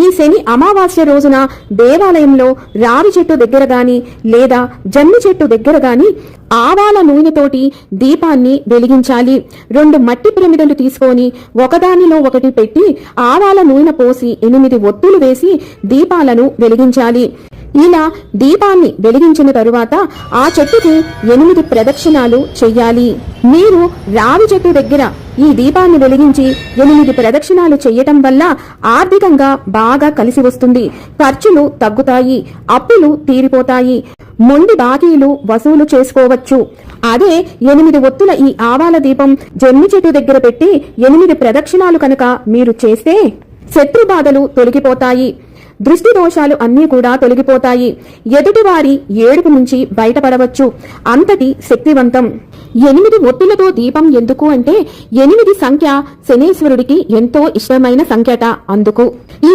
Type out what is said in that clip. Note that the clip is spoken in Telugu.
ఈ శని అమావాస్య రోజున దేవాలయంలో రావి చెట్టు దగ్గర గాని లేదా జమ్మి చెట్టు దగ్గర గాని ఆవాల నూనెతోటి దీపాన్ని వెలిగించాలి. 2 మట్టి ప్రమిదలు తీసుకొని ఒకదానిలో ఒకటి పెట్టి ఆవాల నూనె పోసి 8 ఒత్తులు వేసి దీపాలను వెలిగించాలి. ఇలా దీపాన్ని వెలిగించిన తరువాత ఆ చెట్టుకి 8 ప్రదక్షిణాలు చెయ్యాలి. మీరు రావి చెట్టు దగ్గర ఈ దీపాన్ని వెలిగించి 8 ప్రదక్షిణాలు చెయ్యటం వల్ల ఆర్థికంగా బాగా కలిసి వస్తుంది. ఖర్చులు తగ్గుతాయి, అప్పులు తీరిపోతాయి, మొండి బాకీలు వసూలు చేసుకోవచ్చు. అదే 8 ఒత్తుల ఈ ఆవాల దీపం జమ్మి చెట్టు దగ్గర పెట్టి 8 ప్రదక్షిణాలు కనుక మీరు చేస్తే శత్రు బాధలు తొలగిపోతాయి, దృష్టి దోషాలు అన్నీ కూడా తొలగిపోతాయి, ఎదుటివారి ఏడుపు నుంచి బయటపడవచ్చు. అంతటి శక్తివంతం. 8 ఒత్తులతో దీపం ఎందుకు అంటే 8 సంఖ్య శనీశ్వరుడికి ఎంతో ఇష్టమైన సంఖ్యట. అందుకు ఈ